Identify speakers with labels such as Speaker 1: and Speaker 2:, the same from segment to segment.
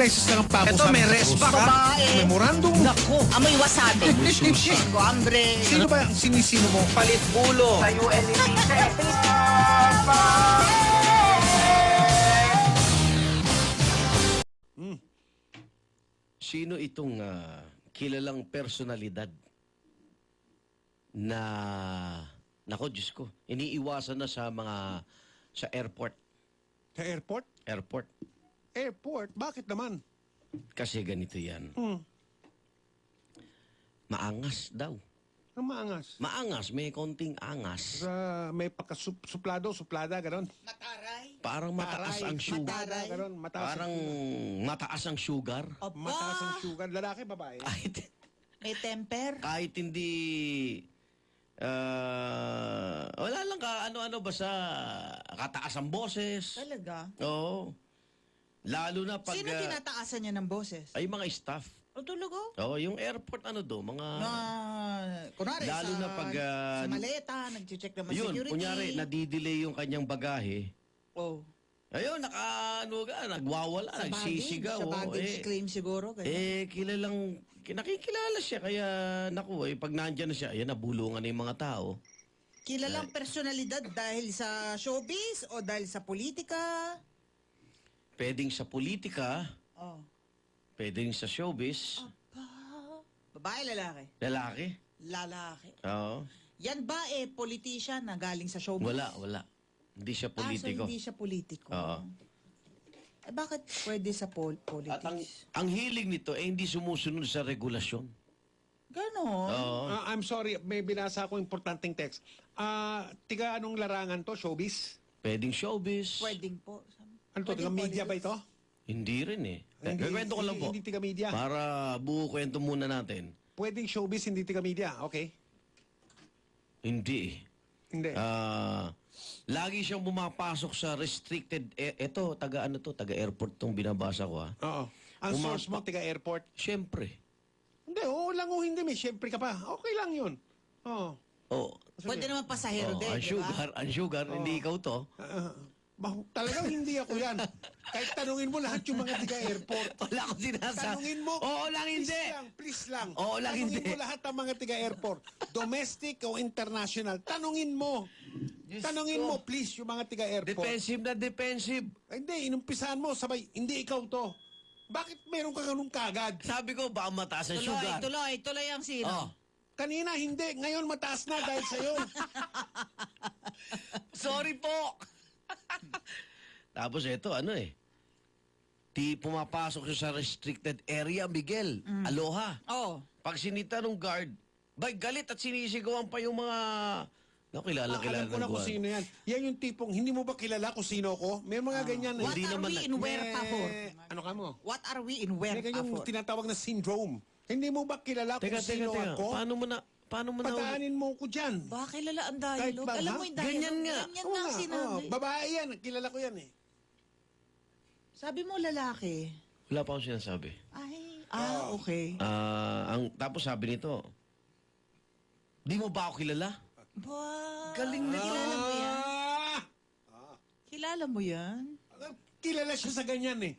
Speaker 1: beses lang ang pako.
Speaker 2: Ito, may respa ka.
Speaker 3: Babae.
Speaker 1: Memorandum.
Speaker 3: Naku, amoy wasabi. Ko, hambre.
Speaker 1: Sino ba ang sinisino mo?
Speaker 2: Palit bulo.
Speaker 3: Tayo, Elite.
Speaker 4: Sino itong kilalang personalidad na, nako Diyos ko, iniiwasan na sa airport.
Speaker 1: Sa airport?
Speaker 4: Airport.
Speaker 1: Airport? Bakit naman?
Speaker 4: Kasi ganito yan. Maangas daw.
Speaker 1: Ang maangas.
Speaker 4: Maangas, may konting angas.
Speaker 1: May pagkasuplado, suplada, gano'n.
Speaker 3: Mataray.
Speaker 4: Parang mataas ang sugar.
Speaker 3: Mataray.
Speaker 1: Gano'n, mataas.
Speaker 4: Parang mataas ang sugar.
Speaker 3: Opa.
Speaker 1: Mataas ang sugar. Lalaki, babae.
Speaker 3: May temper.
Speaker 4: Kahit hindi wala lang ka ano-ano basta kataas ang boses.
Speaker 3: Talaga?
Speaker 4: Oo. Lalo na pag
Speaker 3: Sino tinataasan niya ng boses?
Speaker 4: ay mga staff.
Speaker 3: O talaga?
Speaker 4: Oo, yung airport mga
Speaker 3: Kunwari,
Speaker 4: lalo
Speaker 3: sa,
Speaker 4: na pag
Speaker 3: sa maleta, nag-check naman
Speaker 4: yun,
Speaker 3: security.
Speaker 4: kunyari nadidelay yung kanyang bagahe.
Speaker 3: Oh.
Speaker 4: Ayun, nagwawala,
Speaker 3: Sa
Speaker 4: nagsisigaw.
Speaker 3: Sa baggage claim siguro.
Speaker 4: Nakikilala siya, kaya naku, pag nandyan na siya, ayan, nabulungan na yung mga tao.
Speaker 3: Kilalang personalidad dahil sa showbiz o dahil sa politika?
Speaker 4: Pwedeng sa politika,
Speaker 3: Oh.
Speaker 4: pwedeng sa showbiz,
Speaker 3: Babae, lalaki?
Speaker 4: lalaki.
Speaker 3: Lalaki.
Speaker 4: Oo.
Speaker 3: Yan ba politician na galing sa showbiz?
Speaker 4: Wala. Hindi siya
Speaker 3: So
Speaker 4: politiko.
Speaker 3: hindi siya politiko.
Speaker 4: Oo.
Speaker 3: Bakit pwede sa
Speaker 4: At
Speaker 3: politics?
Speaker 4: ang hilig nito hindi sumusunod sa regulasyon.
Speaker 3: Ganon.
Speaker 4: Oo.
Speaker 1: I'm sorry, may binasa akong importanteng text. Tiga anong larangan to? Showbiz?
Speaker 4: Pwedeng showbiz.
Speaker 3: Pwedeng po.
Speaker 1: Ano to? Tiga
Speaker 3: Pwedeng
Speaker 1: media ba ito?
Speaker 4: Hindi rin eh. Kwento ko lang po.
Speaker 1: Hindi tiga media.
Speaker 4: Para buo kwento muna natin.
Speaker 1: Pwedeng showbiz, hindi tiga media. Okay.
Speaker 4: Hindi eh.
Speaker 1: Hindi.
Speaker 4: Lagi siyang pumapasok sa restricted taga airport tong binabasa ko ha.
Speaker 1: Oo. Ang source mo, tiga airport.
Speaker 4: Siyempre.
Speaker 1: Hindi, oo lang o hindi, may siyempre ka pa. Okay lang yun. Oo.
Speaker 4: Oh.
Speaker 3: Pwede naman pasahero din,
Speaker 4: Ang
Speaker 3: di ba?
Speaker 4: sugar, hindi ikaw to.
Speaker 1: Talagang hindi ako yan. Kahit tanungin mo lahat yung mga tiga-airport.
Speaker 4: Wala akong sinasabi.
Speaker 1: Tanungin mo.
Speaker 4: Oo lang hindi.
Speaker 1: Please lang.
Speaker 4: Oo lang
Speaker 1: tanungin
Speaker 4: hindi.
Speaker 1: mo lahat ng mga tiga-airport. Domestic o international. Tanungin mo. Tanungin mo, please, yung mga tiga-airport.
Speaker 4: Defensive na defensive.
Speaker 1: Hindi, inumpisahan mo, sabay, hindi ikaw to. Bakit meron ka ganun kagad?
Speaker 4: Sabi ko, baka mataas ang sugar.
Speaker 3: Tuloy ang sino.
Speaker 4: Oh.
Speaker 1: Kanina, hindi. Ngayon, mataas na dahil sa'yo.
Speaker 4: Sorry po. Tapos ito, pumapasok siya sa restricted area, Miguel. Aloha.
Speaker 3: Oh.
Speaker 4: Pag sinita ng guard, galit at sinisigawan pa yung mga... kilala
Speaker 1: Alam ko na
Speaker 4: ng
Speaker 1: kung
Speaker 4: guard.
Speaker 1: sino yan. Yan yung tipong, hindi mo ba kilala kung sino ko? May mga ganyan.
Speaker 3: What
Speaker 4: Hindi
Speaker 3: are
Speaker 4: naman
Speaker 3: we in where pa for?
Speaker 1: Ano ka mo?
Speaker 3: What are we in where
Speaker 1: May
Speaker 3: pa
Speaker 1: ganyang
Speaker 3: for?
Speaker 1: tinatawag na syndrome. Hindi mo ba kilala kung
Speaker 4: Teka.
Speaker 1: sino ako?
Speaker 4: Paano mo na...
Speaker 1: Padaanin mo ko dyan.
Speaker 3: Baka kilala ang dialogue.
Speaker 1: Kahit ba,
Speaker 3: Alam
Speaker 1: ha?
Speaker 3: mo yung dialogue.
Speaker 4: Ganyan nga.
Speaker 3: Ganyan
Speaker 1: Oo
Speaker 3: nga ang
Speaker 1: nga,
Speaker 3: sinabi.
Speaker 1: babae yan. Kilala ko yan eh.
Speaker 3: Sabi mo lalaki.
Speaker 4: Wala pa akong sinasabi.
Speaker 3: Okay.
Speaker 4: Tapos sabi nito, di mo ba ako kilala? Galing na
Speaker 3: Kilala mo yan?
Speaker 1: Ah!
Speaker 3: Kilala mo yan?
Speaker 1: Kilala siya sa ganyan eh.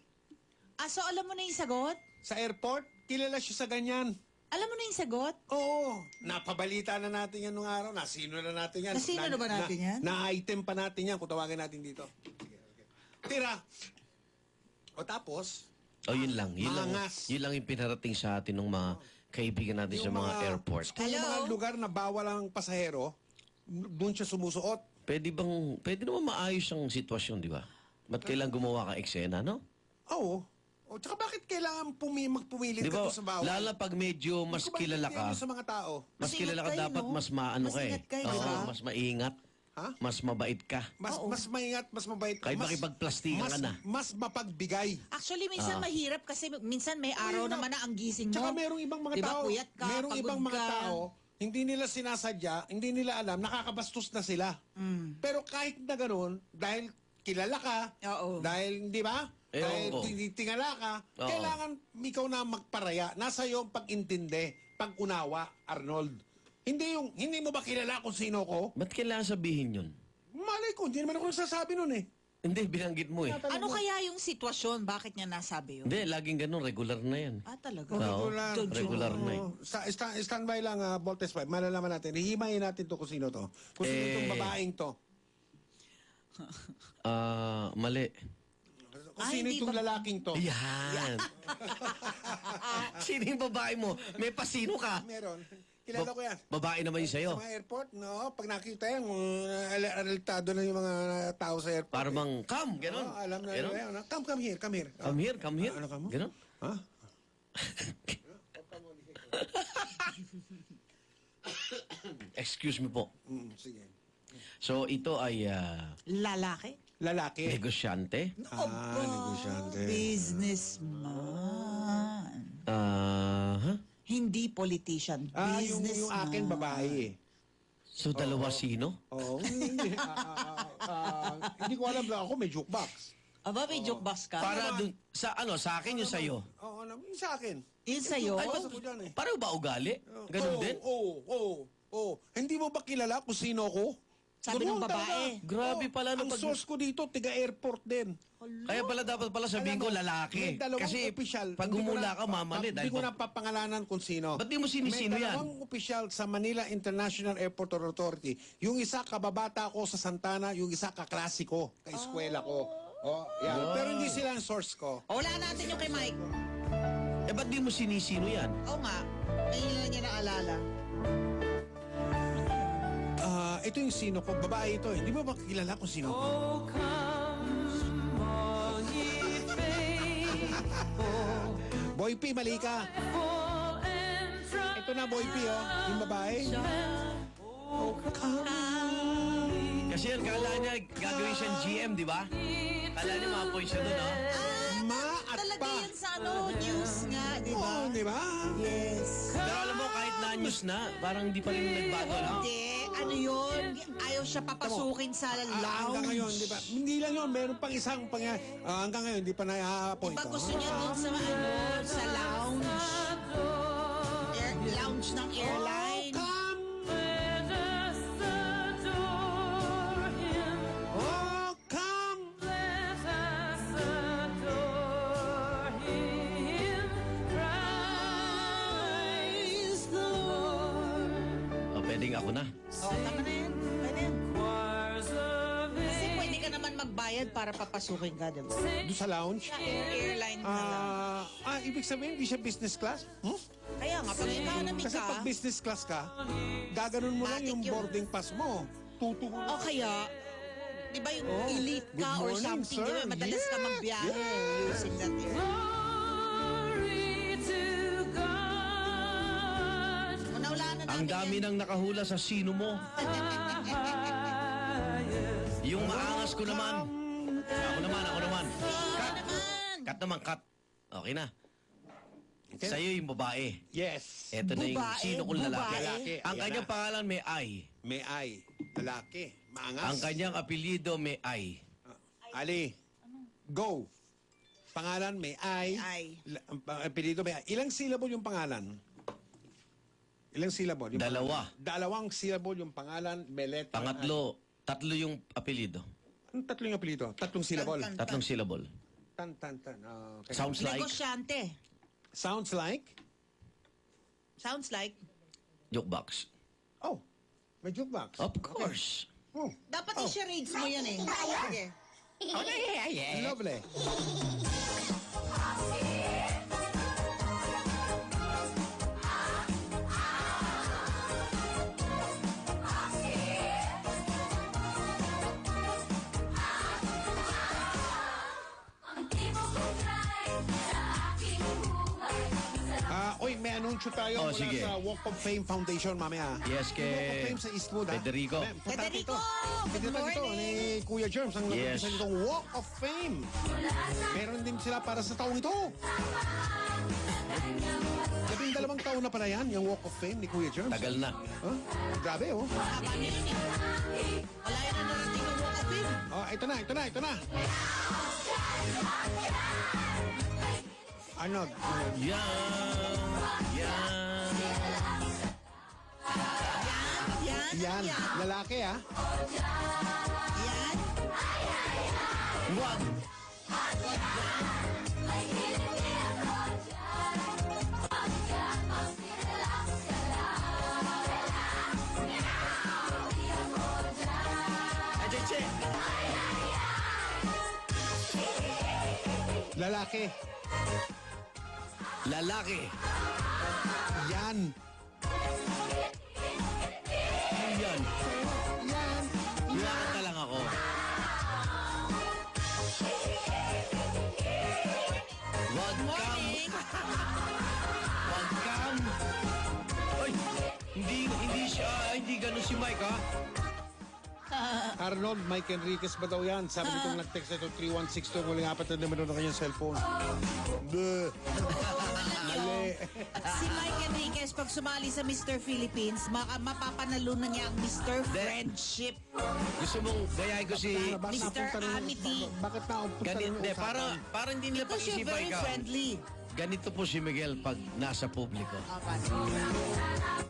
Speaker 3: So alam mo na yung sagot?
Speaker 1: Sa airport, kilala siya sa ganyan.
Speaker 3: Alam mo na yung sagot?
Speaker 1: Oo. Napabalita na natin yan nung araw. Nasino na natin yan.
Speaker 3: Nasino na ba natin yan?
Speaker 1: Na-item pa natin yan kung tawagin natin dito. Tira. O tapos,
Speaker 4: Yun lang.
Speaker 1: Maangas.
Speaker 4: Yun lang yung pinarating sa atin ng mga kaibigan natin sa mga airport.
Speaker 1: Kung yung mga
Speaker 3: Hello?
Speaker 1: lugar na bawal ang pasahero, doon siya sumusuot.
Speaker 4: Pwede naman maayos ang sitwasyon, di ba? Ba't kailangan gumawa ka eksena, no?
Speaker 1: Oo. O tsaka bakit kailangan magpumilit
Speaker 4: Di
Speaker 1: ka
Speaker 4: ba,
Speaker 1: doon sa bawal?
Speaker 4: lalo pag medyo mas
Speaker 1: Hindi ko
Speaker 4: kilala
Speaker 1: maintindihan
Speaker 4: ka,
Speaker 1: yun sa mga tao.
Speaker 4: mas
Speaker 3: Mas
Speaker 4: kilala
Speaker 3: ingat
Speaker 4: ka,
Speaker 3: kayo,
Speaker 4: dapat
Speaker 3: no?
Speaker 4: mas maano
Speaker 3: Mas
Speaker 4: ka eh.
Speaker 3: ingat kayo,
Speaker 4: Oo,
Speaker 3: di ba?
Speaker 4: mas maingat.
Speaker 1: Ha?
Speaker 4: Mas mabait ka.
Speaker 1: Mas maingat, mas mabait ka.
Speaker 4: Kahit
Speaker 1: mas,
Speaker 4: makipagplastikan ka na.
Speaker 1: Mas mapagbigay.
Speaker 3: Actually, minsan mahirap kasi minsan may araw
Speaker 1: Mahirap.
Speaker 3: naman na ang gising mo.
Speaker 1: Tsaka merong ibang mga
Speaker 3: Diba,
Speaker 1: tao,
Speaker 3: puyat ka,
Speaker 1: merong
Speaker 3: pagod
Speaker 1: ibang mga
Speaker 3: ka.
Speaker 1: tao, hindi nila sinasadya, hindi nila alam, nakakabastos na sila. Pero kahit na gano'n, dahil kilala ka,
Speaker 3: Oo.
Speaker 1: dahil, di ba?
Speaker 4: Eh,
Speaker 1: Dahil
Speaker 4: oo.
Speaker 1: tingala ka,
Speaker 4: Oo.
Speaker 1: kailangan ikaw na magparaya. Nasa iyo ang pag-intindi, pag-unawa, Arnold. Hindi mo ba kilala kung sino ko?
Speaker 4: Ba't kailangan sabihin yun?
Speaker 1: Malay ko, hindi naman ako nagsasabi nun eh.
Speaker 4: Hindi, binanggit mo eh.
Speaker 3: Ano kaya yung sitwasyon? Bakit niya nasabi yun?
Speaker 4: Hindi, laging ganun, regular na yan.
Speaker 3: Talaga?
Speaker 4: Oo, regular na eh.
Speaker 1: Standby lang, Voltes 5. Malalaman natin. Hihimayin natin to kung sino to. Kung sino itong babaeng to.
Speaker 4: Mali.
Speaker 1: Kung sino
Speaker 3: hindi
Speaker 1: itong
Speaker 3: ba-
Speaker 1: lalaking to.
Speaker 4: Yan. Sino yung babae mo? May pasino ka.
Speaker 1: Meron. Kilala ko yan.
Speaker 4: Babae naman yung sa'yo.
Speaker 1: Sa mga airport, no? Pag nakita yan, alertado na yung mga tao sa airport.
Speaker 4: Para bang, come, ganun.
Speaker 1: Alam na
Speaker 4: Ganun?
Speaker 1: yun. Come here, come here.
Speaker 4: Come here, come here.
Speaker 1: Ano ka mo?
Speaker 4: Ganun?
Speaker 1: Ha?
Speaker 4: Excuse me po.
Speaker 1: Sige.
Speaker 4: So, ito ay
Speaker 3: Lalaki?
Speaker 1: Lalaki.
Speaker 4: negosyante.
Speaker 1: Negosyante.
Speaker 3: Businessman. Hindi politician.
Speaker 1: Yung
Speaker 3: Businessman.
Speaker 1: akin babae.
Speaker 4: So, dalawa sino?
Speaker 1: Oo. Hindi. Hindi ko alam na ako may jukebox.
Speaker 3: Aba, may jukebox ka?
Speaker 4: Para dun, sa akin yung sa'yo.
Speaker 1: Oo, yung sa akin.
Speaker 3: Yun sa'yo?
Speaker 1: Ay, basta ko dyan eh.
Speaker 4: Pareho ba ugali? Ganun din?
Speaker 1: Oo. Hindi mo ba kilala kung sino ko?
Speaker 3: Sabi ng babae.
Speaker 4: Grabe pala
Speaker 1: Ang
Speaker 4: pag...
Speaker 1: source ko dito, tiga-airport din.
Speaker 4: Kaya pala dapat pala sabihin ko lalaki.
Speaker 1: May dalawang
Speaker 4: Kasi
Speaker 1: opisyal.
Speaker 4: pag
Speaker 1: Hindi ko
Speaker 4: humula
Speaker 1: na-
Speaker 4: ka, mamali.
Speaker 1: Hindi ko na papangalanan kung sino.
Speaker 4: Ba't di mo sinisino
Speaker 1: May
Speaker 4: yan?
Speaker 1: dalawang opisyal sa Manila International Airport Authority. Yung isa kababata ko sa Santana, yung isa kaklase ko, ka-eskwela ko. Yan. Pero hindi sila ang source ko.
Speaker 3: Wala natin yung kay Mike.
Speaker 4: Eh, ba't di mo sinisino yan?
Speaker 3: Oo nga. Ngayon lang niya naalala.
Speaker 1: Ito yung sino ko. Babae ito. Hindi mo ba kilala kung sino ko? Boy P, mali ka. Ito na, Boy P, oh. Yung babae.
Speaker 4: Kasi yan, kala niya gagawin siyang GM, di ba? Kala niya ma-appoint siya doon, no?
Speaker 1: Ma at
Speaker 3: Talaga
Speaker 1: pa.
Speaker 3: yan sa news nga, di ba?
Speaker 1: Oo, di ba?
Speaker 3: Yes.
Speaker 4: Pero alam mo, kahit na-news na, parang hindi pa rin nagbago, no?
Speaker 3: Hindi, ano yun? Ayaw siya papasukin sa
Speaker 1: Hanggang
Speaker 3: lounge.
Speaker 1: ngayon, di ba? Hindi lang yun, meron pang isang hanggang ngayon, di pa na-appoint.
Speaker 3: Pag gusto niya doon sa, sa lounge. Lounge ng airline.
Speaker 1: Oh, come!
Speaker 4: O, pwedeng ako na.
Speaker 3: Tama na yan. Pwede yan. Kasi pwede ka naman magbayad para papasukin ka, di ba?
Speaker 1: Doon sa lounge?
Speaker 3: Airline na lang.
Speaker 1: Ibig sabihin, hindi siya business class?
Speaker 3: Kaya nga, pag economy
Speaker 1: Kasi
Speaker 3: ka,
Speaker 1: pag business class ka, gaganon mo lang
Speaker 3: Matik
Speaker 1: yung
Speaker 3: yun.
Speaker 1: boarding pass mo. Tutungo
Speaker 3: o kaya, di ba yung elite
Speaker 1: good
Speaker 3: ka or
Speaker 1: morning,
Speaker 3: something, di ba?
Speaker 1: sir.
Speaker 3: Madalas ka
Speaker 1: Yeah.
Speaker 3: magbiyahe using that airline. Unaulaan na
Speaker 4: Ang
Speaker 3: natin
Speaker 4: dami
Speaker 3: yan.
Speaker 4: nang nakahula sa sino mo. Yung maangas ko naman. Ako naman. Cut.
Speaker 3: naman.
Speaker 4: Cut naman, cut. Okay na.
Speaker 1: Okay.
Speaker 4: Sa'yo yung babae.
Speaker 1: Yes.
Speaker 4: Eto na yung
Speaker 3: Babae,
Speaker 4: sino kong lalaki.
Speaker 3: babae.
Speaker 1: Lalaki.
Speaker 4: Ang
Speaker 1: Ayan
Speaker 4: kanyang
Speaker 1: na.
Speaker 4: pangalan may I.
Speaker 1: May I. Lalaki. Maangas.
Speaker 4: Ang kanyang apelyido may I.
Speaker 1: Ali. Go. Pangalan may I.
Speaker 3: I.
Speaker 1: Apelido may I. Ilang syllable yung pangalan? Ilang syllable? Yung
Speaker 4: Dalawa.
Speaker 1: pangalan? Dalawang syllable yung pangalan. May letter I.
Speaker 4: Tatlo yung apelyido.
Speaker 1: Anong tatlong apelido? Tatlong syllable.
Speaker 3: Tan,
Speaker 4: Tatlong syllable.
Speaker 1: Tan. Okay.
Speaker 4: Sounds like
Speaker 3: Negosyante.
Speaker 1: Sounds like?
Speaker 3: Sounds like.
Speaker 4: jukebox.
Speaker 1: Oh, may jukebox.
Speaker 4: Of course.
Speaker 1: Oh,
Speaker 3: Dapat i-charades mo yan eh. Sige.
Speaker 1: lovely. Oy, may anunsyo tayo
Speaker 4: Oh,
Speaker 1: mula
Speaker 4: sige.
Speaker 1: sa Walk of Fame Foundation mamaya.
Speaker 4: Yes,
Speaker 1: Yung Walk of
Speaker 4: kay
Speaker 1: Fame sa Eastwood, ha?
Speaker 4: Federico.
Speaker 3: Federico, good
Speaker 1: Ito
Speaker 3: morning.
Speaker 1: ni Kuya Germs ang
Speaker 4: Yes.
Speaker 1: nag-umpisa nitong Walk of Fame. Meron din sila para sa taong ito. 12 taon na pala yan, yung Walk of Fame ni Kuya Germs.
Speaker 4: Tagal na.
Speaker 1: Huh? Grabe, oh.
Speaker 3: Haba na yun eh. Wala yun na narating yung walk of fame.
Speaker 1: Oh, ito na. Arnold.
Speaker 4: Yan.
Speaker 3: Yan.
Speaker 1: Yan, lalaki ah.
Speaker 3: Yan.
Speaker 4: Wag. Acheche.
Speaker 1: Lalaki.
Speaker 4: Lalaki.
Speaker 1: Yan.
Speaker 4: Yan.
Speaker 1: Yan.
Speaker 4: Lakad lang ako. Wag kam. Wag kam. Ay, hindi siya, hindi ganun si Mike, ha?
Speaker 1: Arnold, Mike Enriquez ba daw yan? Sabi nitong nag-text ito 3162 muling 4 na numero ng kanyang cellphone. Bleh. Mali.
Speaker 3: Si Mike Enriquez, pag sumali sa Mr. Philippines, mapapanalunan niya ang Mr. Friendship.
Speaker 4: Gusto mong gayahin ko si...
Speaker 1: Bakit
Speaker 3: Mr.
Speaker 1: napunta rin-
Speaker 3: Amity.
Speaker 1: Bakit napunta rin
Speaker 4: Ganito,
Speaker 1: yung
Speaker 4: para,
Speaker 1: usapan?
Speaker 4: para hindi nila
Speaker 3: Because you're
Speaker 4: pag-isipan
Speaker 3: very
Speaker 4: ikaw.
Speaker 3: friendly.
Speaker 4: Ganito po si Miguel pag nasa publiko.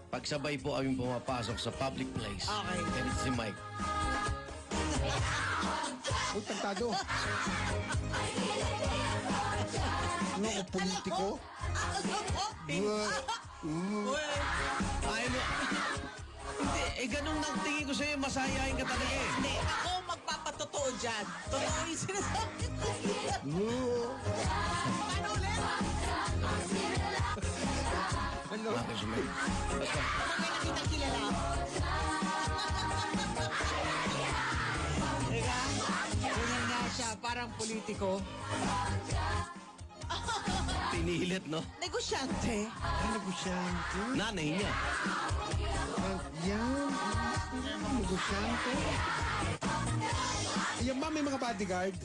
Speaker 4: Pagsabay po aming pumapasok sa public place.
Speaker 3: Okay.
Speaker 4: Ganito si Mike.
Speaker 1: Uy, tagtado. Ano ko, politiko?
Speaker 4: Ay, mo. Hindi, ganun ang tingin ko sa'yo, masayahin ka talaga eh.
Speaker 3: Hindi, ako magpapatotoo dyan. Totoo yung sinasabi ko. Ano ulit?
Speaker 1: Ano?
Speaker 4: Bakit si Mike? Basta,
Speaker 3: Kapag may nakitang kilala. Teka, ganyan nga siya, parang politiko.
Speaker 4: pinilit, no?
Speaker 3: Negosyante.
Speaker 1: Ay, negosyante.
Speaker 4: Nanay niya.
Speaker 1: Yan. Negosyante. Yan ba may mga bodyguard?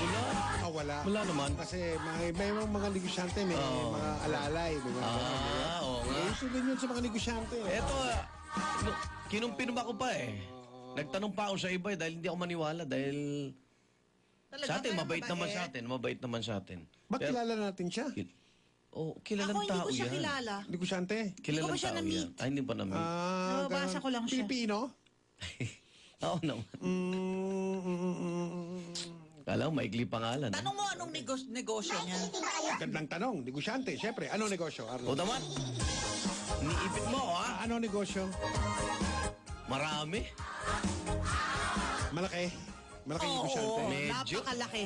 Speaker 4: Wala.
Speaker 1: Ah, wala.
Speaker 4: Wala naman.
Speaker 1: Kasi may mga negosyante, may
Speaker 4: Oo.
Speaker 1: mga alalay. May mga
Speaker 4: Oo nga.
Speaker 1: Uso din yun sa mga negosyante.
Speaker 4: Eto, kinumpirma ko pa eh. Nagtanong pa ako sa iba eh, dahil hindi ako maniwala. Dahil sa atin, mabait naman sa atin. Mabait naman sa atin.
Speaker 1: Ba't kilala natin siya?
Speaker 4: Oh, kilalang
Speaker 3: Ako hindi
Speaker 4: tao
Speaker 3: ko siya
Speaker 4: yan.
Speaker 3: kilala.
Speaker 1: Negosyante?
Speaker 4: Kilalang
Speaker 3: Hindi ko pa siya
Speaker 4: tao
Speaker 3: na-meet.
Speaker 4: yan. Ay, hindi pa na-meet.
Speaker 3: Nababasa
Speaker 1: ganun.
Speaker 3: ko lang siya.
Speaker 1: Pilipino?
Speaker 4: Oo naman. Kala ko, maikli pangalan.
Speaker 3: Tanong mo anong negosyo niya.
Speaker 1: Gandang tanong. Negosyante, syempre. Ano negosyo,
Speaker 4: O
Speaker 1: Arlo?
Speaker 4: naman, niipit mo ako, ha?
Speaker 1: Ano negosyo?
Speaker 4: Marami.
Speaker 1: Malaki. Malaking
Speaker 3: Oo,
Speaker 1: negosyante.
Speaker 4: Medyo.
Speaker 3: napakalaki.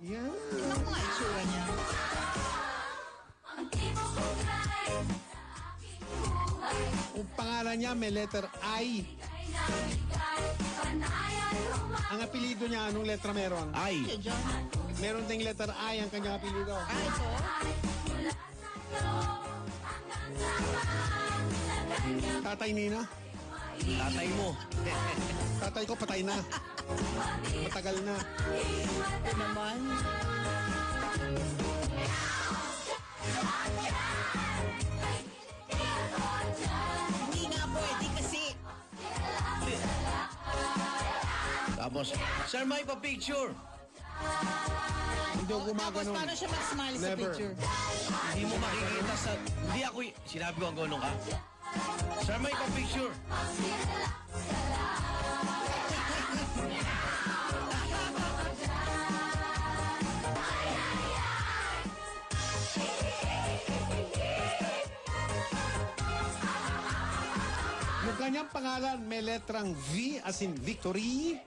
Speaker 1: Yan.
Speaker 3: Tingnan mo nga itsura niya.
Speaker 1: Ang pangalan niya may letter I. Ang apelido niya, anong letra meron?
Speaker 4: Ay,
Speaker 3: Kuya John.
Speaker 1: Meron ding letter I ang kanyang apelido.
Speaker 3: Ito?
Speaker 1: Tatay Nina.
Speaker 4: tatay mo.
Speaker 1: Tatay ko patay na. Matagal na.
Speaker 3: Ito naman. Hindi nga pwede kasi.
Speaker 4: Tapos, sir, may pa-picture.
Speaker 1: Hindi ako
Speaker 3: Tapos
Speaker 1: gumaganon.
Speaker 3: paano siya mag-smile sa
Speaker 1: Never.
Speaker 3: picture?
Speaker 4: Hindi mo makikita sa... Hindi ako... Sinabi ko ang gonong ka. Sir, may pa-picture.
Speaker 1: Yung kanyang pangalan may letrang V as in victory.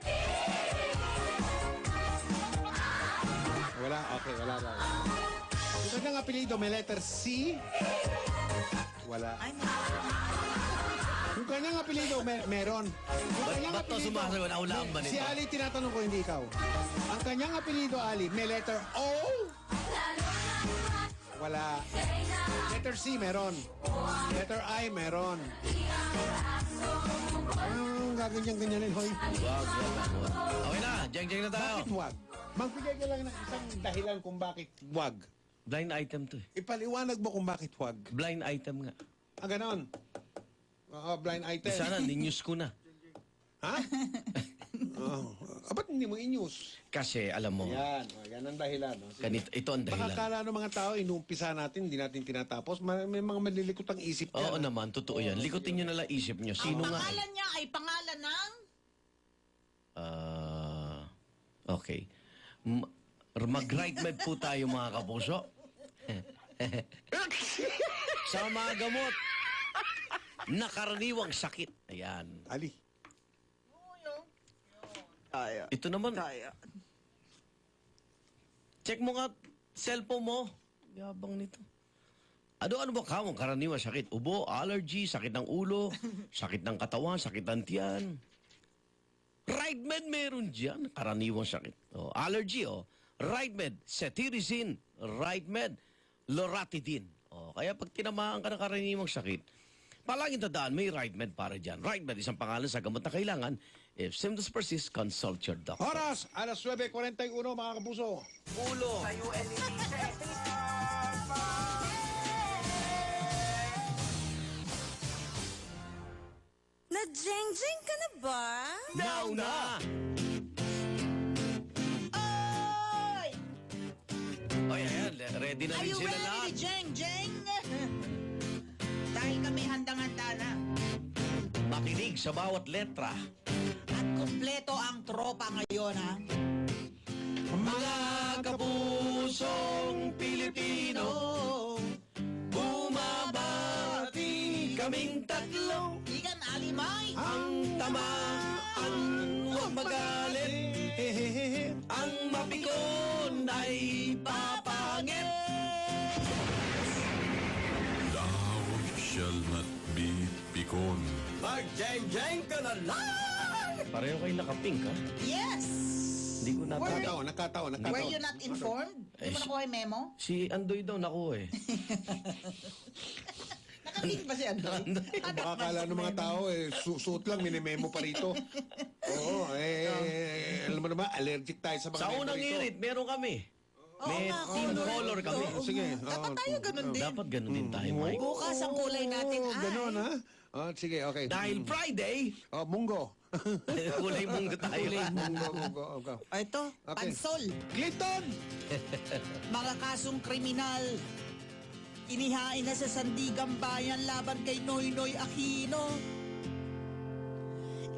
Speaker 1: Wala? Okay, wala daw. Yung kanyang apelido may letter C. Wala.
Speaker 3: Ay,
Speaker 1: Yung kanyang apelido meron. Yung kanyang
Speaker 4: Ba't to sumasagot? Naulaan ba nito?
Speaker 1: Si Ali tinatanong ko, hindi ikaw. Ang kanyang apelido, Ali, may letter O. Wala. Letter C, meron. Letter I, meron. Gaganyan-ganyanin, hoy.
Speaker 4: Wag. Okay na, jeng-jeng na tayo.
Speaker 1: Bakit wag? Magbigay ka lang ng isang dahilan kung bakit wag.
Speaker 4: Blind item to eh.
Speaker 1: Ipaliwanag mo kung bakit wag.
Speaker 4: Blind item nga.
Speaker 1: Ah, ganon. Oo, blind item.
Speaker 4: Sana, ni-news ko na.
Speaker 1: Ha? Ba't hindi mo i-news?
Speaker 4: Kasi, alam mo,
Speaker 1: Yan ang dahilan. No? Sige.
Speaker 4: ganito, ito ang dahilan.
Speaker 1: Baka akala ng mga tao, inuumpisa natin, hindi natin tinatapos. May mga malilikot ang isip
Speaker 4: Oo
Speaker 1: yan.
Speaker 4: naman, totoo yan. Likutin nyo na lang isip nyo. Sino
Speaker 3: Ang
Speaker 4: nga?
Speaker 3: pangalan niya ay pangalan ng...
Speaker 4: Okay. Mag-right med po tayo mga kapuso. Sa mga gamot na karaniwang sakit. Ayan.
Speaker 1: Ali.
Speaker 3: Kaya.
Speaker 4: Ito naman,
Speaker 3: Kaya.
Speaker 4: check mo nga cellphone mo. Yabang nito. Ano ba ka? Karaniwang sakit. Ubo, allergy, sakit ng ulo, sakit ng katawan, sakit ng tiyan. Right med meron dyan. Karaniwang sakit. Allergy, Right med, cetirizine. Right med, loratadine. Kaya pag tinamaan ka ng karaniwang sakit, palaging tandaan, may right med para dyan. Right med, isang pangalan sa gamot na kailangan. If symptoms persist, consult your doctor.
Speaker 1: Oras, alas 9:41 mga kapuso.
Speaker 4: Ulo.
Speaker 5: Na-jeng-jeng ka na ba?
Speaker 4: Now na!
Speaker 3: Oy!
Speaker 4: O yan, ready na
Speaker 3: Are
Speaker 4: rin
Speaker 3: you
Speaker 4: sila
Speaker 3: ready,
Speaker 4: lahat.
Speaker 3: Jeng Jeng? Dahil kami handang-handa na.
Speaker 4: Makinig sa bawat letra.
Speaker 3: At kumpleto ang tropa ngayon, ha?
Speaker 4: Mga kapusong Pilipino, bumabati kaming tatlo.
Speaker 3: Igan Alimay.
Speaker 4: Ang tamaan, huwag magalit. Ang mapikon ay papangit.
Speaker 6: Thou shall not be pikon.
Speaker 2: Mag-jeng-jeng ka na lang!
Speaker 4: Pareho kayo nakapink, ha?
Speaker 3: Yes!
Speaker 4: Hindi ko natatawa.
Speaker 1: Nakataon.
Speaker 3: Were you not informed? Hindi mo nakuha yung memo?
Speaker 4: Si Andoy daw nakuha eh.
Speaker 3: Nakating ba si Andoy?
Speaker 1: Baka akala ng mga tao, suot lang, minimemo pa rito. Oo, alam mo naman, allergic tayo sa mga
Speaker 4: Sa
Speaker 1: memo
Speaker 4: unang
Speaker 1: rito.
Speaker 4: irit, meron kami. May
Speaker 3: nga,
Speaker 4: team
Speaker 3: color.
Speaker 4: color kami.
Speaker 1: Sige.
Speaker 3: Dapat tayo ganun din.
Speaker 4: Dapat ganun din tayo, Mike.
Speaker 3: Bukas ang kulay natin ay...
Speaker 1: Ganon, ha? Sige, okay.
Speaker 4: Dahil Friday,
Speaker 1: Munggo.
Speaker 4: kulay munggo tayo.
Speaker 1: Munggo.
Speaker 3: Ito,
Speaker 1: Okay.
Speaker 3: pansol.
Speaker 1: Clinton!
Speaker 3: Mga kasong kriminal. Inihain na sa Sandigang Bayan laban kay Noynoy Aquino.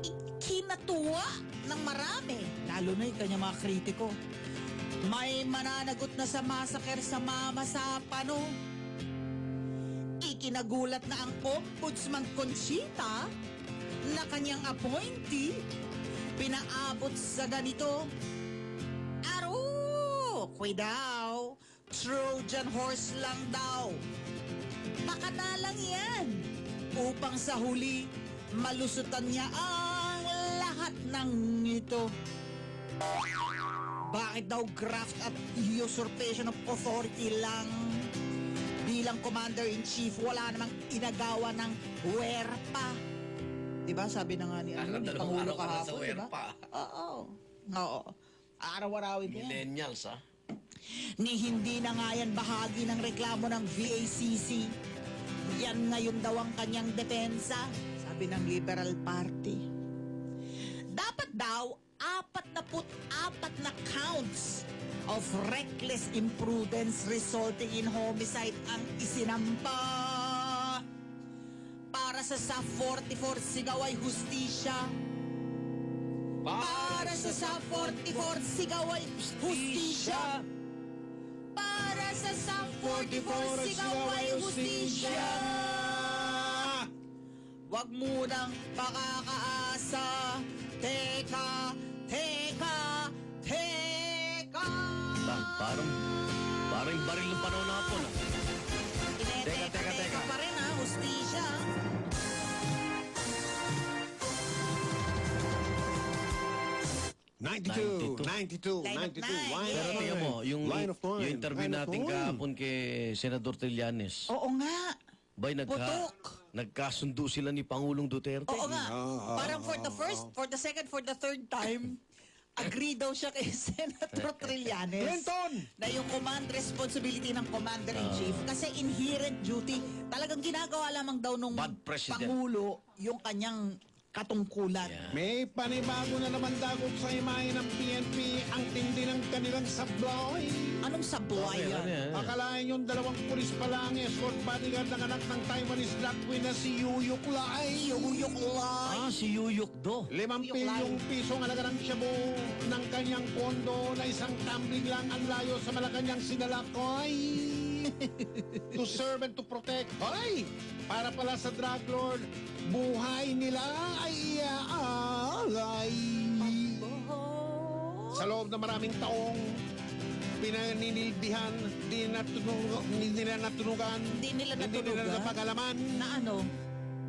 Speaker 3: Ikinatuwa ng marami, lalo na yung kanyang mga kritiko. May mananagot na sa masaker sa Mama Sapano. Ikinagulat na ang Ombudsman Conchita na kanyang appointee pinaabot sa ganito. Kwi daw, Trojan horse lang daw. Pakana lang yan. Upang sa huli, malusutan niya ang lahat ng ito. Bakit daw graft at usurpation of authority lang? Bilang Commander-in-Chief, wala namang inagawa ng werpa. Diba? Sabi na nga ni Pangulo kahapon, diba? Oo. Araw-arawin yan.
Speaker 4: Millennials, ha?
Speaker 3: Ni hindi na nga yan bahagi ng reklamo ng VACC. Yan ngayon daw ang kanyang depensa, sabi ng Liberal Party. Dapat daw 44 na counts of reckless imprudence resulting in homicide ang isinampa. Para sa SAF 44 sigaw ay hustisya. Para sa SAF 44 sigaw ay hustisya. Para sa SAF 44 sigaw ay hustisya. Wag munang pakakaasa. Teka.
Speaker 4: Parang baril ng panahon na hapon, ha?
Speaker 3: Teka pa rin, ha? Hustisya.
Speaker 1: Line of
Speaker 3: 92.
Speaker 1: Line
Speaker 4: Pero
Speaker 1: of
Speaker 4: tingnan mo, yung
Speaker 1: nine.
Speaker 4: interview
Speaker 1: Line of
Speaker 4: natin
Speaker 1: nine.
Speaker 4: kahapon kay Senador Trillanes,
Speaker 3: Oo nga.
Speaker 4: bay
Speaker 3: Putok.
Speaker 4: nagkasundo sila ni Pangulong Duterte.
Speaker 3: Oo nga. Parang for the first, for the second, for the third time, agree daw siya kay Senator Trillanes.
Speaker 1: Clinton!
Speaker 3: Na yung command responsibility ng Commander-in-Chief kasi inherent duty, talagang ginagawa lamang daw nung
Speaker 4: Bad president.
Speaker 3: Pangulo yung kanyang katungkulan.
Speaker 4: Yeah.
Speaker 1: May panibago na naman dagok sa imahe ng PNP ang tindi ng kanilang sablay.
Speaker 3: Anong sabuhay
Speaker 4: Okay,
Speaker 3: yan?
Speaker 4: ano yan?
Speaker 1: Akalain yung dalawang pulis pala ang escort bodyguard ng anak ng Taiwanese drag queen na si Yuyuk Lai.
Speaker 3: Yuyok Lai.
Speaker 4: Si Yuyuk Do.
Speaker 1: 5
Speaker 3: Yuyuk
Speaker 1: pilyong
Speaker 3: Lai.
Speaker 1: piso ang alaga ng shabu ng kanyang kondo na isang tumbling lang ang layo sa Malacanang sinalakoy. To serve and to protect. Hoy! Para pala sa drug lord, buhay nila ay iaalay. Sa loob ng maraming taong pinaninilbihan, hindi nila natunugan,
Speaker 3: Hindi nila
Speaker 1: hindi nila
Speaker 3: natunugan?
Speaker 1: napag-alaman,
Speaker 3: Na ano?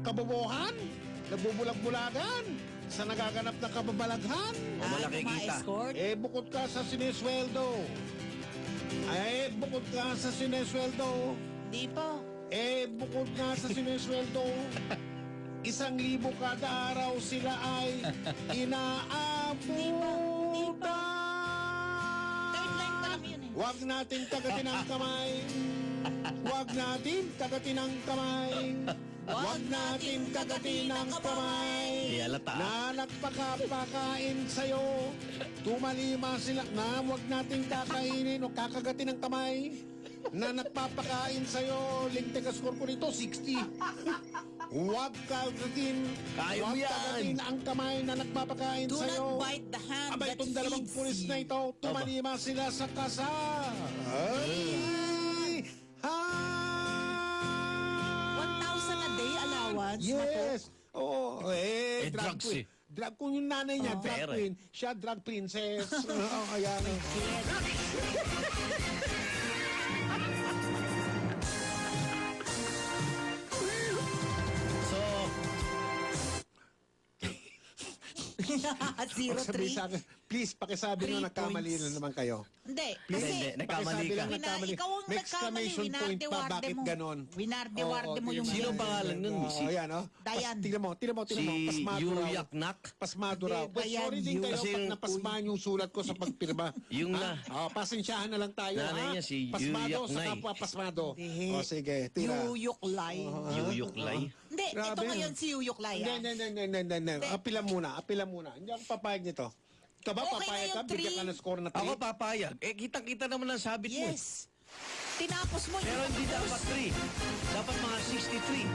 Speaker 1: kabobohan, nagbubulag-bulagan, sa nagaganap na kababalaghan.
Speaker 4: malaki
Speaker 3: mga
Speaker 4: kita.
Speaker 3: escort?
Speaker 1: Bukod ka sa sinesweldo. Bukod ka sa sinesweldo.
Speaker 3: Di pa.
Speaker 1: Bukod ka sa sinesweldo. 1,000 kada araw sila ay inaabutan.
Speaker 3: Third line pa lang yun eh.
Speaker 1: Huwag natin kagatin ang kamay. Huwag natin kagatin ang kamay. Huwag natin kagatin ang kamay.
Speaker 4: Di halata.
Speaker 1: Na nagpakapakain sa'yo. Tumalima sila na huwag natin kakainin o kakagatin ang kamay. Na nagpapakain sa'yo. Lingte ka score ko nito, 60. Huwag kagatin.
Speaker 4: Kaya mo
Speaker 1: Huwag
Speaker 4: yan.
Speaker 1: kagatin ang kamay na nagpapakain
Speaker 3: Do
Speaker 1: sa'yo.
Speaker 3: not bite the hand
Speaker 1: Abay,
Speaker 3: that
Speaker 1: itong dalawang
Speaker 3: feeds
Speaker 1: pulis
Speaker 3: you.
Speaker 1: na ito, tumalima sila sa kasa. Ay!
Speaker 3: 1,000 a day allowance na to.
Speaker 1: Yes. Oo. Drug
Speaker 4: drugs
Speaker 1: queen. Drug queen yung nanay niya, drug
Speaker 4: Pera.
Speaker 1: queen. Siya, drug princess. Ayan. Sabi
Speaker 3: 03.
Speaker 1: sa akin, please, pakisabi nyo
Speaker 3: 3
Speaker 1: nagkamali
Speaker 3: points.
Speaker 1: na naman kayo.
Speaker 3: Hindi.
Speaker 4: Hindi,
Speaker 3: Kasi,
Speaker 4: nagkamali
Speaker 1: Pakisabi
Speaker 4: ka.
Speaker 1: lang nagkamali.
Speaker 3: ikaw ang
Speaker 1: May
Speaker 3: nagkamali,
Speaker 1: exclamation point pa,
Speaker 3: winarde-warde
Speaker 1: bakit
Speaker 3: mo.
Speaker 1: ganon?
Speaker 3: Winarde-warde mo yung
Speaker 4: Sino
Speaker 3: ganun.
Speaker 4: pangalan nun? Si-
Speaker 1: Ayan, oh.
Speaker 3: Dayan.
Speaker 1: Tingnan mo.
Speaker 4: Si
Speaker 1: Pasmado raw.
Speaker 4: Yuyak Nak.
Speaker 1: Pasmado raw.
Speaker 3: Hindi,
Speaker 1: Well, sorry
Speaker 3: Dayan,
Speaker 1: din kayo
Speaker 4: Kasi
Speaker 1: pag
Speaker 4: yung-
Speaker 1: napasmahan yung sulat ko sa pagpirma.
Speaker 4: Yung
Speaker 1: Ha? Pasensyahan na lang tayo.
Speaker 4: Nanay
Speaker 1: ha?
Speaker 4: niya, si
Speaker 1: Pasmado
Speaker 4: Yuyak
Speaker 1: sa
Speaker 4: Nay.
Speaker 1: kapwa pasmado.
Speaker 3: Hindi.
Speaker 1: O sige, tira.
Speaker 3: Yuyok Lai.
Speaker 4: Yuyuk Lai.
Speaker 3: Hindi, ito
Speaker 1: Grabe.
Speaker 3: ngayon si Yuyok Lai.
Speaker 1: Hindi, hindi. Apila muna. Hindi ako papayag nito. Ikaw ba
Speaker 3: Okay na
Speaker 1: papayag ka?
Speaker 3: yung
Speaker 1: Bigyan ka
Speaker 3: three.
Speaker 1: ng score na 3?
Speaker 4: Ako papayag. Kitang-kita naman ang sabit mo.
Speaker 3: Yes. Tinapos mo
Speaker 4: Pero hindi dapat 3. Dapat mga 63.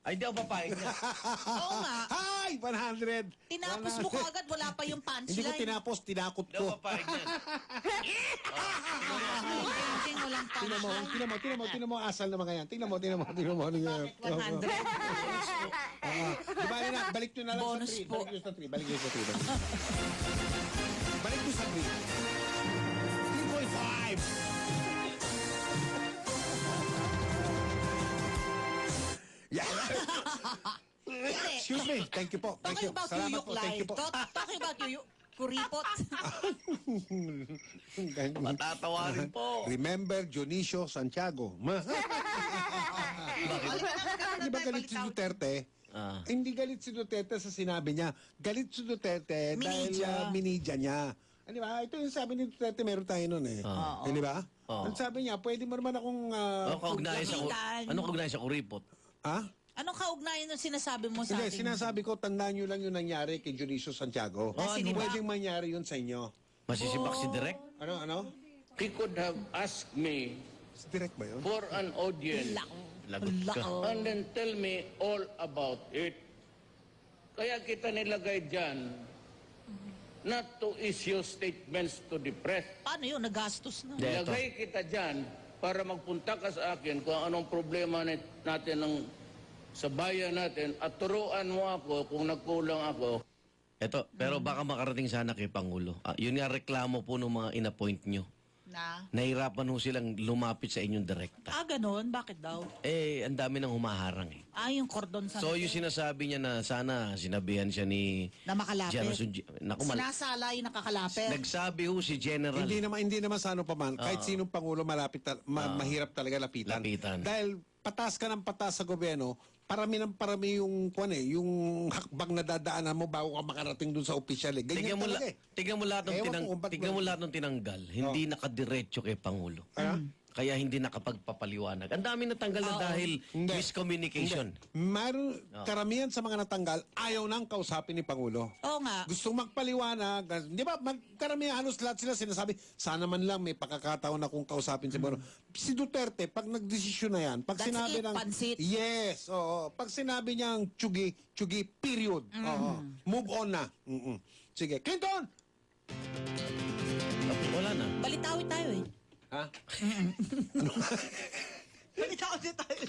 Speaker 4: Ay, di ako papayag na.
Speaker 3: Oo nga.
Speaker 1: Hi! 100!
Speaker 3: Tinapos mo ko agad, wala pa yung
Speaker 1: Hindi ko
Speaker 3: punchline.
Speaker 1: tinapos, tinakot
Speaker 4: Di ako
Speaker 1: ko.
Speaker 4: papayag na.
Speaker 3: Ending, walang punchline.
Speaker 1: Tingnan mo, asal naman yan. Tingnan mo.
Speaker 3: Bakit 100?
Speaker 1: Di ba, na, balik nyo na lang
Speaker 3: Bonus
Speaker 1: sa 3.
Speaker 3: po.
Speaker 1: Balik nyo sa 3. Balik nyo sa 3. 3.5! Yeah. Excuse me. Thank you po. Thank
Speaker 3: Talking
Speaker 1: you.
Speaker 3: about
Speaker 1: Salamat
Speaker 3: Yuyok
Speaker 1: po. Thank
Speaker 3: Lai.
Speaker 1: you po.
Speaker 3: Talking about Yuyok. Kuripot.
Speaker 4: Matatawarin po.
Speaker 1: Remember Dionisio Santiago. Di ba galit si Duterte? Hindi galit si Duterte sa sinabi niya. Galit si Duterte dahil
Speaker 3: Minidya.
Speaker 1: minidya niya. Di ba? Ito yung sabi ni Duterte, meron tayo nun eh. Di ba?
Speaker 4: Oo.
Speaker 1: Ang sabi niya, pwede mo naman akong...
Speaker 4: Ano kaugnayan sa
Speaker 3: Kapitan.
Speaker 4: Ano kaugnayan sa kuripot?
Speaker 1: ha?
Speaker 3: Anong kaugnayan ng sinasabi mo sa
Speaker 1: Hindi,
Speaker 3: atin?
Speaker 1: sinasabi ko, tandaan nyo lang yung nangyari kay Dionisio Santiago.
Speaker 3: Na sinibak.
Speaker 1: Pwedeng mangyari yun sa inyo.
Speaker 4: Masisibak si Direk?
Speaker 1: Ano?
Speaker 2: He could have asked me
Speaker 1: Direct ba yun?
Speaker 2: for an audience
Speaker 4: Lagot ka.
Speaker 2: and then tell me all about it. Kaya kita nilagay dyan not to issue statements to the press.
Speaker 3: Paano yun? Nagastos na.
Speaker 4: Hindi, ito.
Speaker 2: Ilagay kita dyan para magpunta ka sa akin kung anong problema natin sa bayan natin at turuan mo ako kung nagkulang ako.
Speaker 4: Ito, pero baka makarating sana kay Pangulo. Yun nga reklamo po ng mga inappoint nyo.
Speaker 3: Na?
Speaker 4: Nahirapan ho silang lumapit sa inyong direkta.
Speaker 3: Ganun? Bakit daw?
Speaker 4: Ang dami nang humaharang eh.
Speaker 3: Yung cordon sa...
Speaker 4: So yung sinasabi niya na sana sinabihan siya ni
Speaker 3: Na makalapit.
Speaker 4: Naku,
Speaker 3: Sinasala yung nakakalapit.
Speaker 4: nagsabi ho si General.
Speaker 1: Hindi naman sa ano pa man. Kahit sinong pangulo malapit mahirap talaga lapitan. Dahil patas ka ng patas sa gobyerno, parami yung yung hakbang na dadaanan mo bago ka makarating dun sa opisyal eh. Ganyan
Speaker 4: Tignan mo,
Speaker 1: talaga eh.
Speaker 4: tignan mo lahat ng
Speaker 1: Ewan ko kung ba't
Speaker 4: tignan mo lahat ng tinanggal. Hindi nakadiretso kay Pangulo. kaya hindi nakapagpapaliwanag. Ang dami natanggal na dahil
Speaker 1: Hindi.
Speaker 4: miscommunication.
Speaker 1: Karamihan sa mga natanggal, ayaw nang kausapin ni Pangulo.
Speaker 3: Oo nga.
Speaker 1: Gusto magpaliwanag. Di ba, karamihan, halos lahat sila sinasabi, sana man lang may pakakataon akong kausapin si Pangulo. Si Duterte, pag nagdesisyon na yan, pag
Speaker 3: That's
Speaker 1: sinabi
Speaker 3: it,
Speaker 1: ng...
Speaker 3: pansit.
Speaker 1: Yes, oo. Pag sinabi niyang tsugi, period. Oo. Move on na. Sige, Clinton!
Speaker 4: Wala na.
Speaker 3: Balitawi tayo eh.
Speaker 1: Ha?
Speaker 3: Balitawi tayo.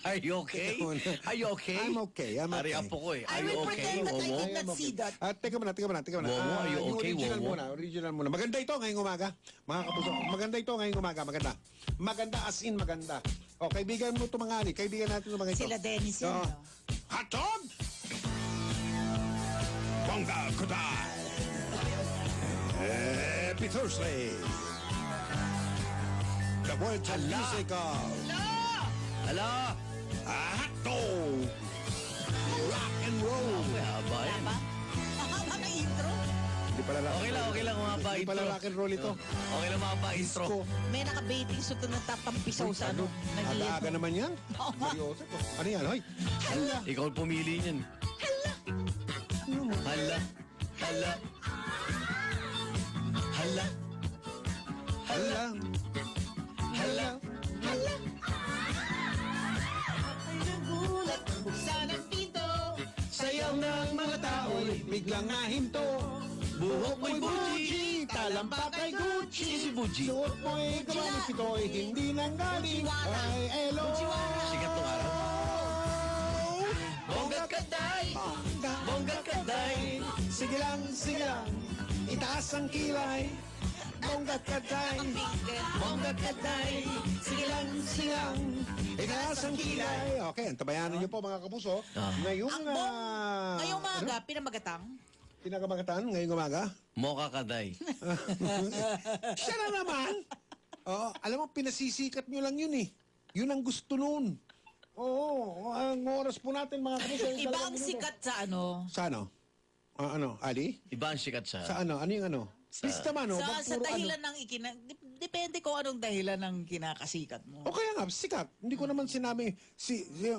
Speaker 4: Are you okay? Are you okay?
Speaker 1: I'm okay, I'm
Speaker 4: Ari
Speaker 1: okay.
Speaker 4: apo ko eh.
Speaker 3: I
Speaker 4: Are you
Speaker 3: will
Speaker 4: okay,
Speaker 3: pretend that I
Speaker 4: Momo?
Speaker 3: did not see that.
Speaker 1: Teka muna.
Speaker 4: Momo, are you
Speaker 1: Yung
Speaker 4: okay,
Speaker 1: original
Speaker 4: Momo?
Speaker 1: original muna. Maganda ito ngayong umaga. Mga kapuso, maganda ito ngayong umaga. Maganda. Maganda as in maganda. O, kaibigan mo ito mga ani. Kaibigan natin ito mga ito.
Speaker 3: Sila Dennis yan.
Speaker 1: Oo.
Speaker 3: no?
Speaker 1: Hotdog! Bongga Kutay! Happy Thursday! The world of
Speaker 4: Hala!
Speaker 1: music of
Speaker 4: Hala!
Speaker 1: hotdog! Rock and roll!
Speaker 4: May haba yan.
Speaker 3: Ba? Mahaba na intro.
Speaker 1: Hindi pala rock
Speaker 4: Okay lang mahaba
Speaker 1: Hindi pala
Speaker 4: intro.
Speaker 1: rock and roll ito.
Speaker 4: Okay lang mahaba intro.
Speaker 1: Disco.
Speaker 3: May naka-bathing suit na tapampisaw sa ano.
Speaker 1: Aga-aga naman yan.
Speaker 3: Oo nga.
Speaker 1: Seryoso to. Ano yan, hoy? Hala!
Speaker 4: Ikaw ang pumili niyan. Hala. Hala. Hala.
Speaker 1: Hala!
Speaker 4: Hala.
Speaker 3: Ay nagulat, buksan ang pinto.
Speaker 4: Sayaw ng mga tao'y
Speaker 1: Biglang nahinto.
Speaker 4: buhok mo'y buji.
Speaker 1: Talampak kay Gucci.
Speaker 4: Si Buji.
Speaker 1: Suot mo'y gawalis ito'y hindi nang galing kay Elo.
Speaker 4: Sikat nung araw. Bongga kaday. Bongga kaday.
Speaker 1: Sige lang. Itaas ang kilay. Bongga katay. Bongga katay. Sige lang. Itaas ang kilay. Okay, antabayanan niyo po mga kapuso. Ngayong...
Speaker 3: Ngayong umaga, pinamagatang.
Speaker 1: Pinakamagaan ngayong umaga.
Speaker 4: Moka kaday.
Speaker 1: Siya na naman. Oo, alam mo, pinasisikat nyo lang yun eh. Yun ang gusto nun. Oo, ang oras po natin mga kapuso. yung
Speaker 3: Iba
Speaker 1: 2
Speaker 3: ang
Speaker 1: minuto.
Speaker 3: sikat sa ano.
Speaker 1: Sa ano? Ali?
Speaker 4: Iba ang sikat sa...
Speaker 1: Sa ano? Ano yung ano? Please naman, no? Bang
Speaker 3: Sa
Speaker 1: puro
Speaker 3: dahilan
Speaker 1: ano?
Speaker 3: ng depende ko anong dahilan ng kinakasikat mo.
Speaker 1: O kaya nga, sikat. Hindi ko naman sinabi,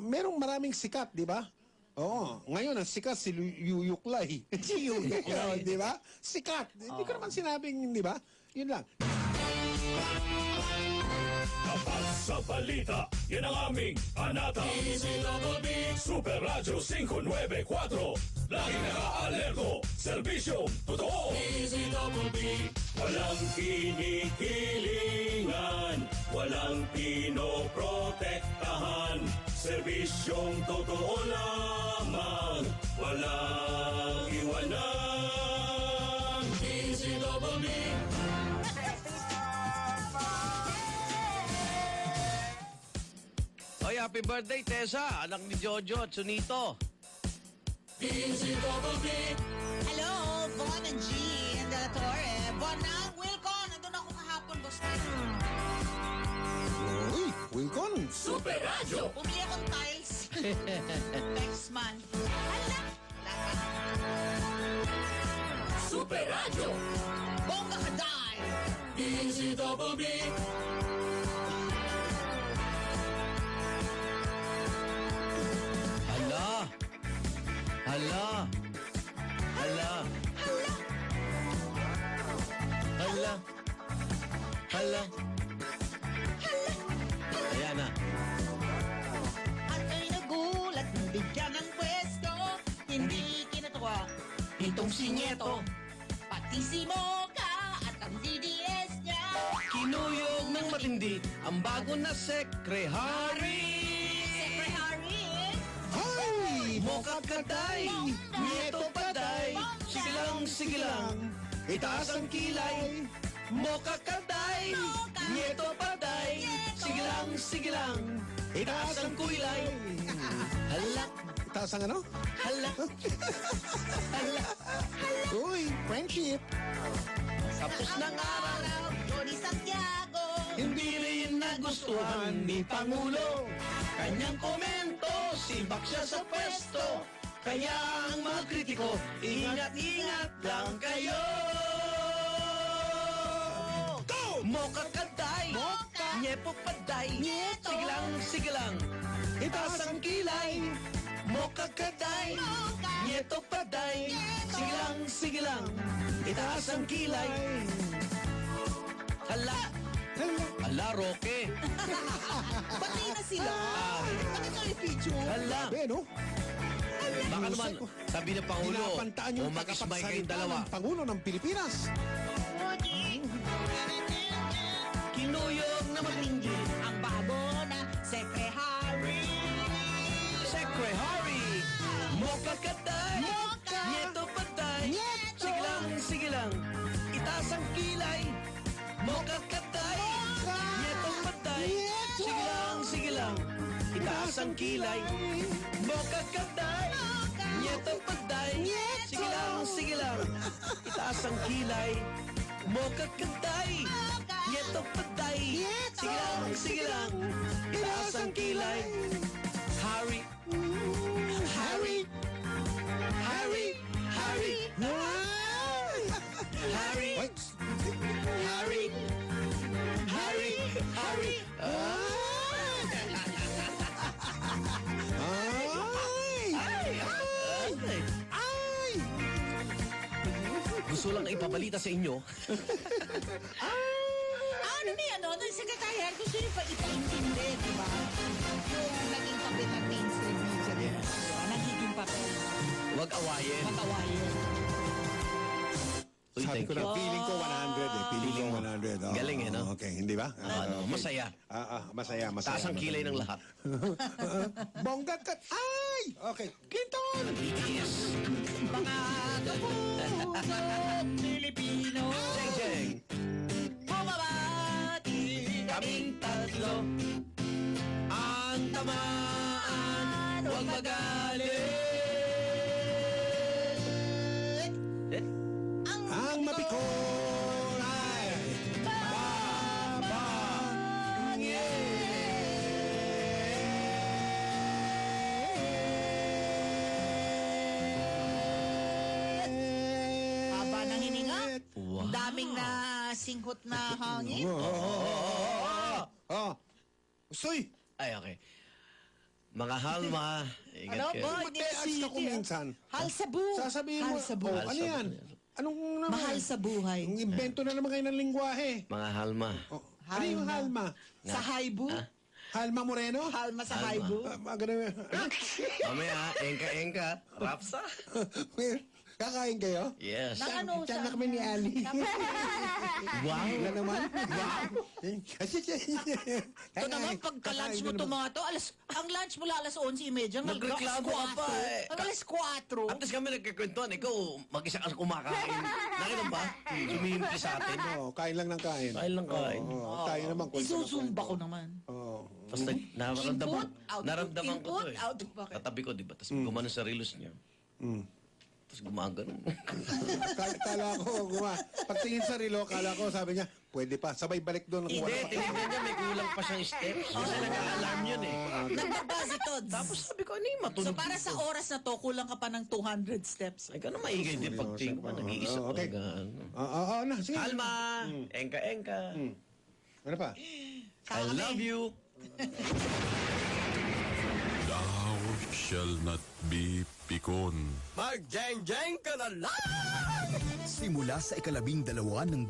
Speaker 1: merong maraming sikat, di ba? Oo. Ngayon, ang sikat si Yuyuklay. Si Yuyuklay, di ba? Sikat. Hindi ko naman sinabing, di ba? Yun lang.
Speaker 5: Tapat sa balita, yan ang aming anata. DZWB Super Radio 594. Laging naka-alerto, serbisyong totoo. DZWB, walang kinikilingan, walang pinoprotektahan. Serbisyong totoo lamang, walang iwanan. DZWB.
Speaker 4: Oy, happy birthday, Tessa. Anak ni Jojo at Sunito.
Speaker 3: Hello, Von and Jean de la Torre. Von ng Wilcon. Nandun ako kahapon, boss.
Speaker 1: Uy, Wilcon.
Speaker 5: Super Radio.
Speaker 3: Bumili akong tiles. Next month. Hala!
Speaker 5: Super Radio.
Speaker 3: Bongga ka die!
Speaker 5: DZWB.
Speaker 4: Hala. Hala. Hala. Hala. Hala. Ayan na.
Speaker 3: At ay nagulat, bigyan ng pwesto. Hindi kinatuwa. Itong si Nieto. Pati si Mocha at ang DDS niya.
Speaker 4: Kinuyog ng matindi ang bago na sekretary.
Speaker 3: Secretary.
Speaker 1: Hi!
Speaker 4: Moka kaday, nieto paday, sige lang, itaas ang kilay. Moka kaday, nieto paday, sige lang, itaas ang kulay. Hala,
Speaker 1: Taas ang ano?
Speaker 4: hala, hala.
Speaker 1: Uy, friendship.
Speaker 4: Tapos ng araw,
Speaker 3: Tony Santiago.
Speaker 4: hindi rin nagustuhan ni Pangulo. Kanyang komento, sibak siya sa pwesto. Kaya ang mga kritiko, ingat-ingat lang kayo.
Speaker 1: Go!
Speaker 4: Moka kaday,
Speaker 3: Mocha
Speaker 4: Nepo paday,
Speaker 3: Nieto.
Speaker 4: sigilang, itaas ang kilay, moka kaday, nieto paday, sigilang, itaas ang kilay. Hala, Roque.
Speaker 3: Patay na sila. Bakit kayo picture?
Speaker 4: Hala.
Speaker 1: Sabi, no?
Speaker 4: Baka naman, sabi ng Pangulo,
Speaker 1: Pinapantaan yung
Speaker 4: mag-ismay kayong
Speaker 1: tagapagsalita
Speaker 4: dalawa.
Speaker 1: ng Pangulo ng Pilipinas.
Speaker 4: Kinuyog na matinggil.
Speaker 3: Ang bago na Secretary.
Speaker 4: Secretary, moka katay,
Speaker 3: Moka.
Speaker 4: nieto patay,
Speaker 3: Nieto.
Speaker 4: sigilang, itaas ang kilay, moka katay, nieto patay, sigilang, itaas ang kilay, moka katay, nieto patay, sigilang, itaas ang kilay, moka katay, nieto patay, sigilang, itaas ang kilay. Harry, Harry, Harry, Harry, Harry,
Speaker 1: Ay,
Speaker 4: Harry, Harry, Harry.
Speaker 1: ay, ay,
Speaker 4: Gusto lang ipabalita sa inyo.
Speaker 3: Ano na yan, no? Yung secretary, gusto niyo pa ipaintindi, di ba? Yung naging papel ng mainstream media, di ba? Nagiging papel.
Speaker 4: Huwag awayin.
Speaker 3: Matawayin.
Speaker 4: Uy,
Speaker 1: sabi
Speaker 4: thank
Speaker 1: ko na,
Speaker 4: you.
Speaker 1: feeling ko 100 eh. Feeling ko 100. Oh,
Speaker 4: Galing eh, no?
Speaker 1: Okay, hindi ba?
Speaker 4: Masaya.
Speaker 1: Masaya.
Speaker 4: Taas ang kilay ng lahat.
Speaker 1: Bongga kat. Ay! Okay, Clinton!
Speaker 4: Yes.
Speaker 3: Mga kapuso Pilipino.
Speaker 4: Jeng, jeng.
Speaker 3: Bumabati
Speaker 4: Kaming tatlo. Ang tamaan, huwag magalit.
Speaker 1: Ang mapikon ay
Speaker 3: Haba ng hininga.
Speaker 4: Wow.
Speaker 3: Ang daming na singkot na hangin.
Speaker 1: Usoy!
Speaker 4: Ay, okay. Mga halma, ingat
Speaker 3: Ano
Speaker 4: kayo.
Speaker 3: ba?
Speaker 1: Mag-text ako minsan.
Speaker 3: Hal sa bu.
Speaker 1: Sasabihin mo,
Speaker 3: Hal sa bu.
Speaker 1: oh,
Speaker 4: Hal
Speaker 1: ano
Speaker 4: sa
Speaker 1: yan?
Speaker 4: bu.
Speaker 1: Anong naman?
Speaker 3: Mahal sa buhay.
Speaker 1: Yung invento na naman kayo ng lingwahe.
Speaker 4: Mga halma.
Speaker 1: Oh, ano yung Halma?
Speaker 3: Sa Haibu.
Speaker 1: Halma Moreno?
Speaker 3: Halma sa
Speaker 4: Halma.
Speaker 3: Haibu.
Speaker 1: Ganun.
Speaker 4: Mamaya, engka. Rapsa.
Speaker 1: Kakain kayo?
Speaker 4: Yes.
Speaker 3: Nang ano
Speaker 1: Diyan na kami ni Ali.
Speaker 4: Wow.
Speaker 1: Wala naman.
Speaker 3: Ito naman, pagka-lunch mo tomato, ang lunch mo alas 11:30.
Speaker 4: Nagreklamo ka pa eh.
Speaker 3: Ang alas 4.
Speaker 4: At least kami nagkikwentuhan, ikaw mag-isa ka kumakain. Nakita ba? Sumimpi sa atin.
Speaker 1: Oo, kain lang ng kain.
Speaker 4: Kain lang kain.
Speaker 1: Oo, tayo naman. kwento ng
Speaker 3: Isusumba
Speaker 1: kwento.
Speaker 3: ko naman.
Speaker 1: Oo.
Speaker 4: Tapos naramdaman,
Speaker 3: Input,
Speaker 4: naramdaman ko to
Speaker 3: input,
Speaker 4: eh.
Speaker 3: output. Bakit?
Speaker 4: Katabi ko, di ba? Tapos gumano sa relos niya. Tapos gumagano.
Speaker 1: Kala ko, pagtingin sa relo, kala ko, sabi niya, pwede pa. Sabay balik doon.
Speaker 4: Hindi, tinignan niya, may kulang pa siyang steps. Kasi nag-alarm yun eh.
Speaker 3: Nagbabase to.
Speaker 4: Tapos sabi ko, ano yung
Speaker 3: So
Speaker 4: matunog
Speaker 3: para sa
Speaker 4: dito?
Speaker 3: oras na to, kulang ka pa ng 200 steps.
Speaker 4: Ay, gano'n maingay din pagtingin ko. Nag-iisa
Speaker 1: Oo, okay.
Speaker 4: talaga. ano.
Speaker 1: Oo, na. Sige.
Speaker 4: Alma! Engka.
Speaker 1: Ano pa?
Speaker 4: I love you.
Speaker 6: Thou shall not be pikon.
Speaker 7: Mag-jeng-jeng ka na lang! Simula sa ika-12 ng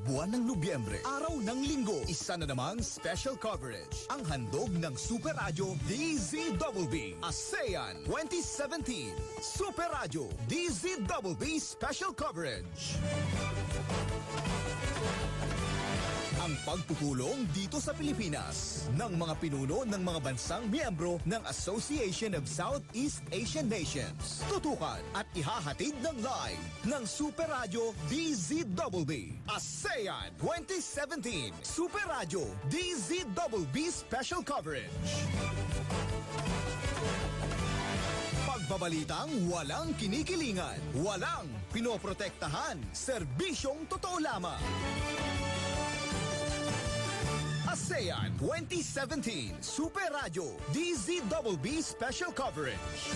Speaker 7: buwan ng Nobyembre, araw ng linggo, isa na namang special coverage. Ang handog ng Super Radio DZBB ASEAN 2017. Super Radio DZBB Special Coverage. Ang pagpupulong dito sa Pilipinas ng mga pinuno ng mga bansang miyembro ng Association of Southeast Asian Nations. Tutukan at ihahatid ng live ng Super Radio DZBB ASEAN 2017 Super Radio DZBB Special Coverage. Pagbabalitang walang kinikilingan, walang pinoprotektahan, serbisyong totoo lamang. ASEAN 2017 Super Radio DZBB Special Coverage.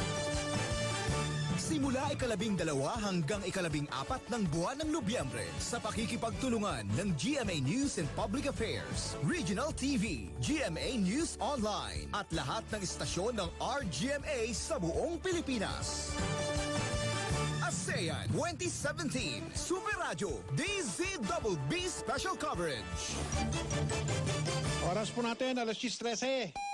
Speaker 7: Simula 12 hanggang 14 ng buwan ng Nobyembre sa pakikipagtulungan ng GMA News and Public Affairs, Regional TV, GMA News Online at lahat ng istasyon ng RGMA sa buong Pilipinas. ASEAN 2017 Super Radio DZBB Special Coverage.
Speaker 1: Oras po natin, alas 10:13.